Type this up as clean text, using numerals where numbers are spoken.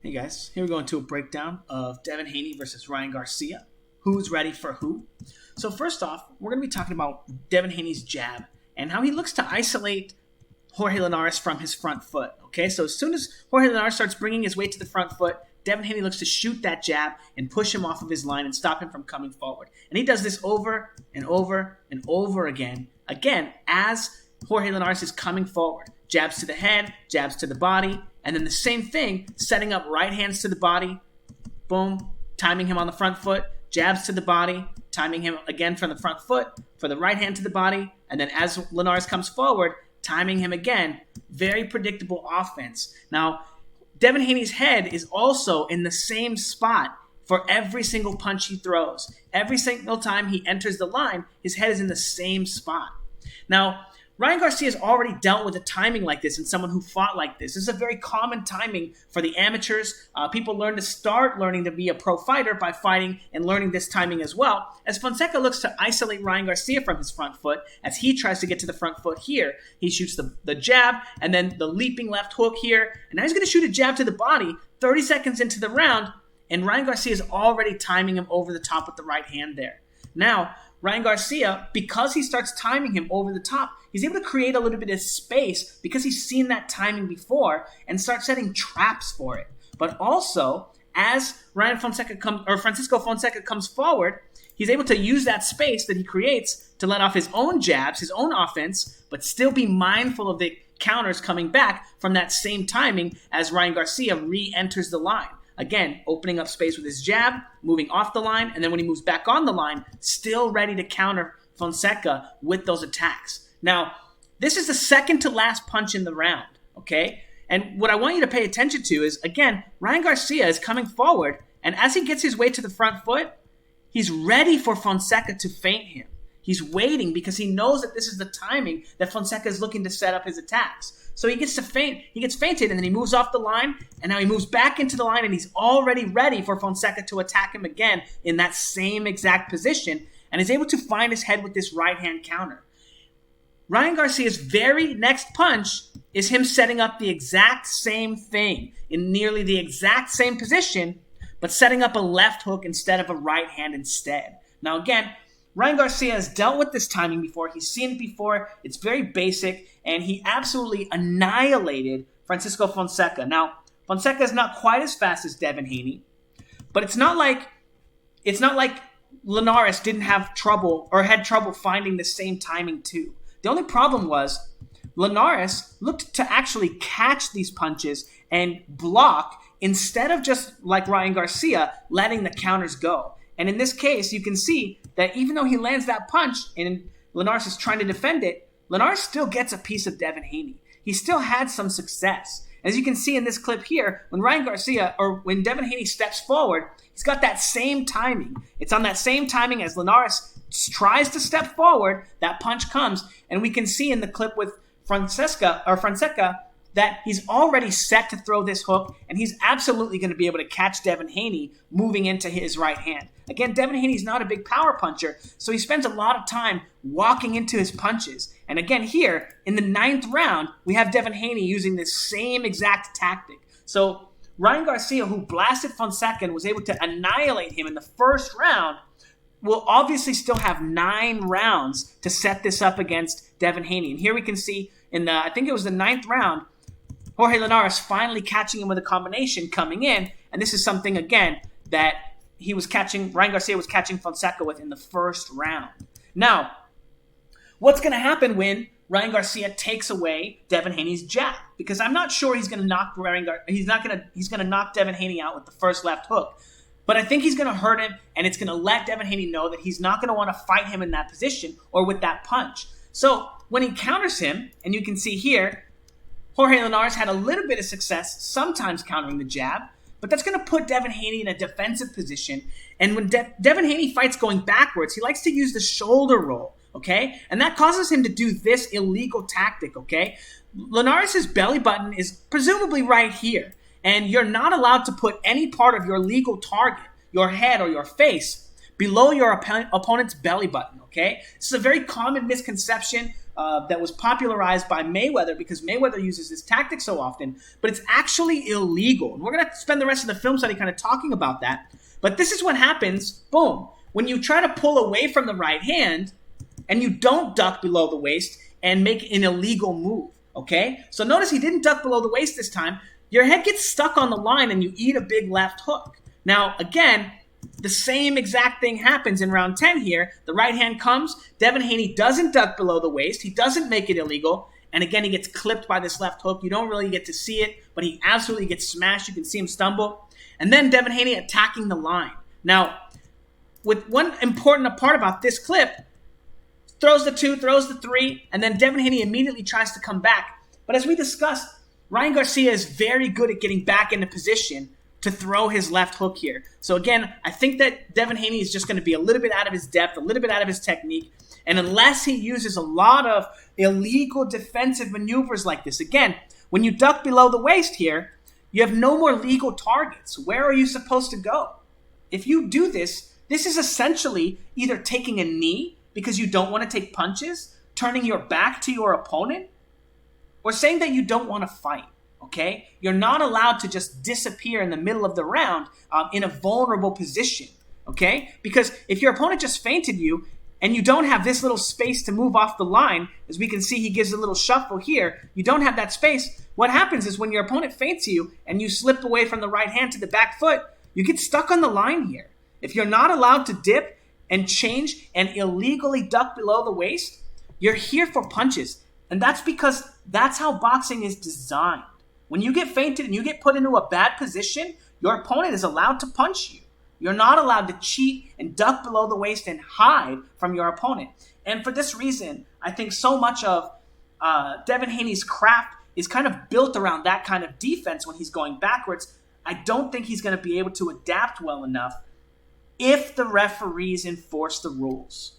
Hey guys, here we go into a breakdown of Devin Haney versus Ryan Garcia. Who's ready for who? So first off, we're going to be talking about Devin Haney's jab and how he looks to isolate Jorge Linares from his front foot. Okay, so as soon as Jorge Linares starts bringing his weight to the front foot, Devin Haney looks to shoot that jab and push him off of his line and stop him from coming forward. And he does this over and over and over again as Jorge Linares is coming forward. Jabs to the head, jabs to the body, and then the same thing, setting up right hands to the body, boom, timing him on the front foot, jabs to the body, timing him again from the front foot, for the right hand to the body, and then as Linares comes forward, timing him again. Very predictable offense. Now, Devin Haney's head is also in the same spot for every single punch he throws. Every single time he enters the line, his head is in the same spot. Now, Ryan Garcia has already dealt with a timing like this and someone who fought like this. This is a very common timing for the amateurs. People start learning to be a pro fighter by fighting and learning this timing as well. As Fonseca looks to isolate Ryan Garcia from his front foot, as he tries to get to the front foot here, he shoots the jab and then the leaping left hook here. And now he's going to shoot a jab to the body 30 seconds into the round. And Ryan Garcia is already timing him over the top with the right hand there. Now, Ryan Garcia, because he starts timing him over the top, he's able to create a little bit of space because he's seen that timing before and start setting traps for it. But also, as Francisco Fonseca comes forward, he's able to use that space that he creates to let off his own jabs, his own offense, but still be mindful of the counters coming back from that same timing as Ryan Garcia re-enters the line. Again, opening up space with his jab, moving off the line, and then when he moves back on the line, still ready to counter Fonseca with those attacks. Now, this is the second to last punch in the round, okay? And what I want you to pay attention to is, again, Ryan Garcia is coming forward, and as he gets his way to the front foot, he's ready for Fonseca to feint him. He's waiting because he knows that this is the timing that Fonseca is looking to set up his attacks. So he gets to feint. He gets feinted, and then he moves off the line, and now he moves back into the line, and he's already ready for Fonseca to attack him again in that same exact position, and is able to find his head with this right-hand counter. Ryan Garcia's very next punch is him setting up the exact same thing in nearly the exact same position, but setting up a left hook instead of a right hand instead. Now again, Ryan Garcia has dealt with this timing before. He's seen it before. It's very basic, and he absolutely annihilated Francisco Fonseca. Now, Fonseca is not quite as fast as Devin Haney, but it's not like Linares didn't have trouble or had trouble finding the same timing too. The only problem was Linares looked to actually catch these punches and block instead of just like Ryan Garcia letting the counters go. And in this case, you can see that even though he lands that punch and Linares is trying to defend it, Linares still gets a piece of Devin Haney. He still had some success. As you can see in this clip here, when Devin Haney steps forward, he's got that same timing. It's on that same timing as Linares tries to step forward, that punch comes, and we can see in the clip with Fonseca that he's already set to throw this hook, and he's absolutely going to be able to catch Devin Haney moving into his right hand. Again, Devin Haney's not a big power puncher, so he spends a lot of time walking into his punches. And again, here, in the 9th round, we have Devin Haney using this same exact tactic. So Ryan Garcia, who blasted Fonseca and was able to annihilate him in the first round, will obviously still have 9 rounds to set this up against Devin Haney. And here we can see I think it was the 9th round, Jorge Linares finally catching him with a combination coming in, and this is something, again, that Ryan Garcia was catching Fonseca with in the first round. Now, what's going to happen when Ryan Garcia takes away Devin Haney's jab? Because I'm not sure he's going to knock he's going to knock Devin Haney out with the first left hook. But I think he's going to hurt him, and it's going to let Devin Haney know that he's not going to want to fight him in that position or with that punch. So when he counters him, and you can see here, Jorge Linares had a little bit of success sometimes countering the jab, but that's going to put Devin Haney in a defensive position. And when Devin Haney fights going backwards, he likes to use the shoulder roll, okay? And that causes him to do this illegal tactic, okay? Linares' belly button is presumably right here, and you're not allowed to put any part of your legal target, your head or your face, below your opponent's belly button, okay? This is a very common misconception. that was popularized by Mayweather because Mayweather uses this tactic so often, but it's actually illegal. And we're going to spend the rest of the film study kind of talking about that. But this is what happens, boom, when you try to pull away from the right hand and you don't duck below the waist and make an illegal move, okay? So notice he didn't duck below the waist this time. Your head gets stuck on the line and you eat a big left hook. Now, again, the same exact thing happens in round 10 here. The right hand comes. Devin Haney doesn't duck below the waist. He doesn't make it illegal. And again, he gets clipped by this left hook. You don't really get to see it, but he absolutely gets smashed. You can see him stumble. And then Devin Haney attacking the line. Now, with one important part about this clip, throws the 2, throws the 3, and then Devin Haney immediately tries to come back. But as we discussed, Ryan Garcia is very good at getting back into position to throw his left hook here. So again, I think that Devin Haney is just going to be a little bit out of his depth, a little bit out of his technique. And unless he uses a lot of illegal defensive maneuvers like this, again, when you duck below the waist here, you have no more legal targets. Where are you supposed to go? If you do this, this is essentially either taking a knee because you don't want to take punches, turning your back to your opponent, or saying that you don't want to fight, okay? You're not allowed to just disappear in the middle of the round in a vulnerable position, okay? Because if your opponent just feinted you and you don't have this little space to move off the line, as we can see he gives a little shuffle here, you don't have that space. What happens is when your opponent feints you and you slip away from the right hand to the back foot, you get stuck on the line here. If you're not allowed to dip and change and illegally duck below the waist, you're here for punches. And that's because that's how boxing is designed. When you get feinted and you get put into a bad position, your opponent is allowed to punch you. You're not allowed to cheat and duck below the waist and hide from your opponent. And for this reason, I think so much of Devin Haney's craft is kind of built around that kind of defense when he's going backwards. I don't think he's going to be able to adapt well enough if the referees enforce the rules.